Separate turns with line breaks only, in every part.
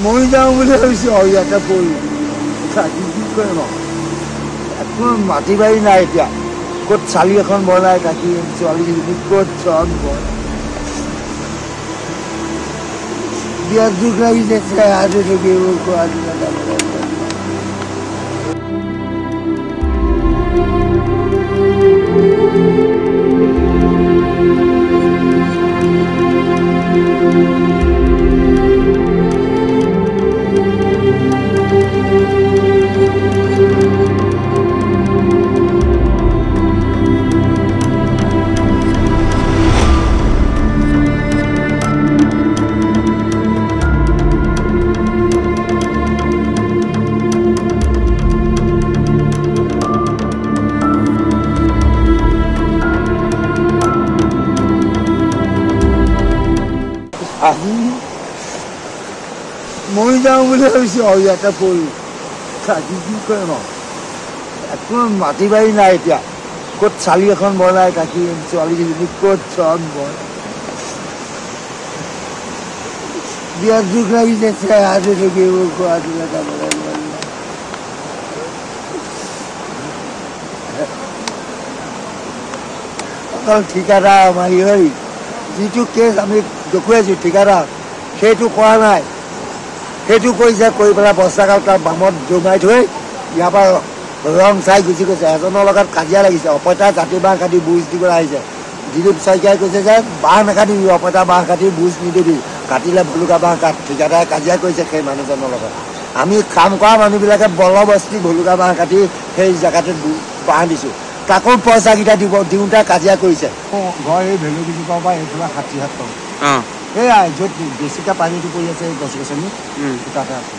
মই যাওঁ বুলি ভাবিছোঁ আৰু ইয়াতে পৰি থাকি কি কৰিম আৰু একো মাটি বাৰী নাই এতিয়া ক'ত চালি এখন বনাই থাকি ছোৱালীজনী ক'ত চন বয় বিয়াত দুখ লাগিছে আজি থাকিব খোৱা দিনা মই যাওঁ বুলি ভাবিছোঁ আৰু ইয়াতে পৰি থাকি কি কৰিম আৰু একো মাটি বাৰী নাই এতিয়া ক'ত চালি এখন বনাই থাকি ছোৱালীজনী ক'ত চন বয় বিয়াত দুখ লাগিছে আজি থাকিব খোৱা দিনা অকল ঠিকাদাৰ আমাৰ হেৰি যিটো কেছ আমি দেখুৱাইছোঁ ঠিকাদাৰ সেইটো কৰা নাই সেইটো কৰিছে কৰি পেলাই বস্তাকাল তাৰ বামত জমাই থৈ ইয়াৰ পৰা ৰং চাই গুচি গৈছে এজনৰ লগত কাজিয়া লাগিছে অপইতা জাতি বাঁহ কাটি বুজ দিবলৈ আহিছে দিলীপ শইকীয়াই কৈছে যে বাঁহ নাকাটিবি অপইতা বাঁহ কাটি বুজ নিদিবি কাটিলে ভুলুকা বাঁহ কাট ঠিকাদাৰে কাজিয়া কৰিছে সেই মানুহজনৰ লগত আমি কাম কৰা মানুহবিলাকে বলবস্তি ভুলুকা বাঁহ কাটি সেই জেগাটোত বাঁহ দিছোঁ তাকো পইচাকেইটা দিওঁতে কাজিয়া কৰিছে ঘৰ এই ভেলুকিজোপাৰ পৰা এইফালে ৬০ টকা এয়াই য'ত বেছিকৈ পানীটো পৰি আছে গছ গছনি তাতে আছে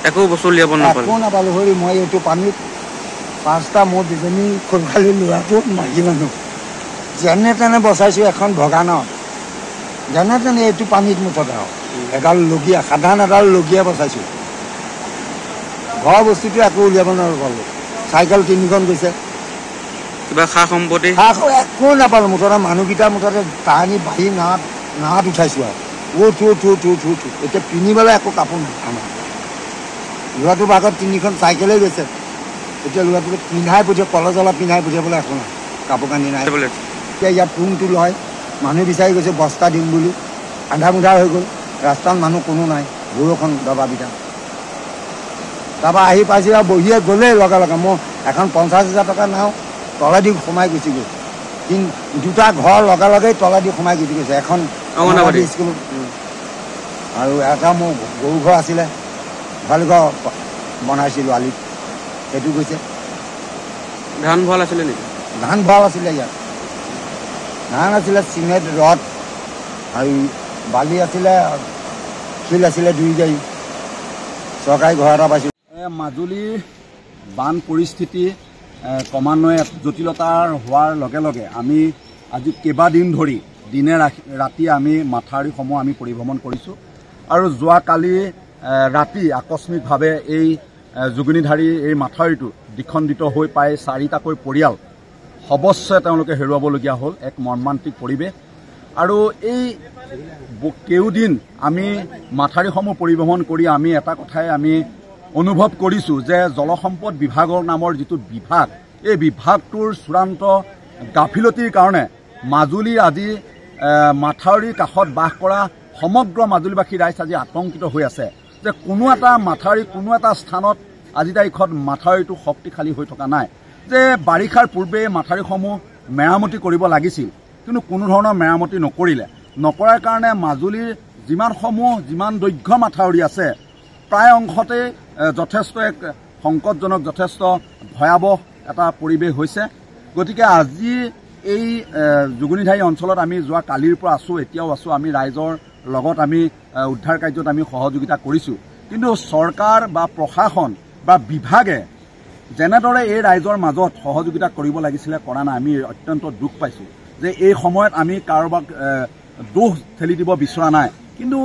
একো বস্তু উলিয়াব একো নাপালোঁ হৰি মই এইটো পানীত ৫টা মোৰ দুজনী খোলখালি ল'ৰাটো মাইকী মানুহ যেনে তেনে বচাইছোঁ এখন ভগা নাৱত যেনে তেনে এইটো পানীত মুঠতে আৰু এডাল লগীয়া সাধাৰণ এডাল লগীয়া বচাইছোঁ ঘৰৰ বস্তুটো একো উলিয়াব নোৱাৰোঁ পালোঁ চাইকেল 3খন গৈছে কিবা সা সম্পত্তি একো নাপালোঁ মুঠতে মানুহকেইটা মুঠতে তাহানি বাঢ়ি নাৱত উঠাইছোঁ আৰু এতিয়া পিন্ধিবলৈ একো কাপোৰ নাই আমাৰ ল'ৰাটোৰ ভাগত 3খন চাইকেলেই গৈছে এতিয়া ল'ৰাটোক পিন্ধাই পঠিয়াই কলজলা পিন্ধাই পঠিয়াবলৈ একো নাই কাপোৰ কানি নাই এতিয়া ইয়াত টুংটো লয় মানুহ বিচাৰি গৈছে বস্তা দিম বুলি আন্ধা মুন্ধা হৈ গ'ল ৰাস্তাত মানুহ কোনো নাই বৰষুণ দবাবিধা তাৰপৰা আহি পাইছোঁ আৰু বহিয়ে গ'লেই লগে লগে মই এখন ৫০,০০০ টকা নাও তলেদি সোমাই গুচি গ'ল দুটা ঘৰ লগে লগেই তলেদি সোমাই গুচি গৈছে এখন স্কুল আৰু এটা মোৰ গৰু ঘৰ আছিলে গোহালি ঘৰ বনাইছিলোঁ আলিত সেইটো গৈছে ধান ভঁৰাল আছিলে নেকি ধান ভঁৰাল আছিলে ইয়াত ধান আছিলে চিমেণ্ট ৰড আৰু বালি আছিলে শিল আছিলে 2 গাড়ী চৰকাৰী ঘৰ এটা পাইছোঁ মাজুলীৰ বান পৰিস্থিতি ক্ৰমান্বয়ে জটিলতাৰ হোৱাৰ লগে লগে আমি আজি কেইবাদিন ধৰি দিনে ৰাতি আমি মাথাউৰিসমূহ আমি পৰিভ্ৰমণ কৰিছোঁ আৰু যোৱাকালি ৰাতি আকস্মিকভাৱে এই যোগিনীধাৰী এই মাথাউৰিটো দ্বিখণ্ডিত হৈ প্ৰায় 4টাকৈ পৰিয়াল সবস্বই তেওঁলোকে হেৰুৱাবলগীয়া হ'ল এক মৰ্মান্তিক পৰিৱেশ আৰু এই কেইদিন আমি মাথাউৰিসমূহ পৰিভ্ৰমণ কৰি আমি এটা কথাই আমি অনুভৱ কৰিছোঁ যে জলসম্পদ বিভাগৰ নামৰ যিটো বিভাগ এই বিভাগটোৰ চূড়ান্ত গাফিলতিৰ কাৰণে মাজুলীৰ আজি মাথাউৰিৰ কাষত বাস কৰা সমগ্ৰ মাজুলীবাসী ৰাইজ আজি আতংকিত হৈ আছে যে কোনো এটা মাথাউৰি কোনো এটা স্থানত আজি তাৰিখত মাথাউৰিটো শক্তিশালী হৈ থকা নাই যে বাৰিষাৰ পূৰ্বে মাথাউৰিসমূহ মেৰামতি কৰিব লাগিছিল কিন্তু কোনো ধৰণৰ মেৰামতি নকৰাৰ কাৰণে মাজুলীৰ যিমান দৈৰ্ঘ্য মাথাউৰি আছে প্ৰায় অংশতে যথেষ্ট এক সংকটজনক যথেষ্ট ভয়াৱহ এটা পৰিৱেশ হৈছে গতিকে আজি এই যোগিনীধাৰী অঞ্চলত আমি যোৱা কালিৰ পৰা আছোঁ এতিয়াও আছোঁ আমি ৰাইজৰ লগত আমি উদ্ধাৰ কাৰ্যত আমি সহযোগিতা কৰিছোঁ কিন্তু চৰকাৰ বা প্ৰশাসন বা বিভাগে যেনেদৰে এই ৰাইজৰ মাজত সহযোগিতা কৰিব লাগিছিলে কৰা নাই আমি অত্যন্ত দুখ পাইছোঁ যে এই সময়ত আমি কাৰোবাক দোষ ঠেলি দিব বিচৰা নাই কিন্তু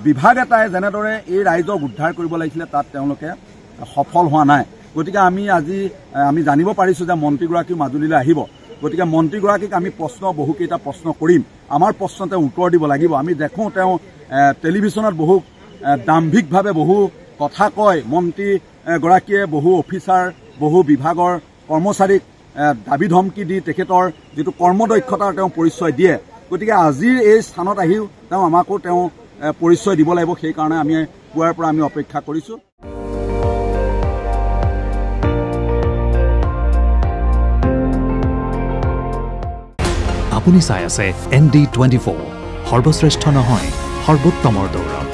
বিভাগ এটাই যেনেদৰে এই ৰাইজক উদ্ধাৰ কৰিব লাগিছিলে তাত তেওঁলোকে সফল হোৱা নাই গতিকে আমি জানিব পাৰিছোঁ যে মন্ত্ৰীগৰাকী মাজুলীলৈ আহিব গতিকে মন্ত্ৰীগৰাকীক আমি বহুকেইটা প্ৰশ্ন কৰিম আমাৰ প্ৰশ্ন তেওঁ উত্তৰ দিব লাগিব আমি দেখোঁ তেওঁ টেলিভিশ্যনত বহু
দাম্ভিকভাৱে বহু কথা কয় মন্ত্ৰী গৰাকীয়ে বহু অফিচাৰ বহু বিভাগৰ কৰ্মচাৰীক দাবী ধমকি দি তেখেতৰ যিটো কৰ্মদক্ষতাৰ তেওঁ পৰিচয় দিয়ে গতিকে আজিৰ এই স্থানত আহিও তেওঁ আমাকো তেওঁ পৰিচয় দিব লাগিব সেইকাৰণে আমি পুৱাৰ পৰা আমি অপেক্ষা কৰিছোঁ
আপুনি চাই আছে ND24 সৰ্বশ্ৰেষ্ঠ নহয় সৰ্বোত্তমৰ দৌৰ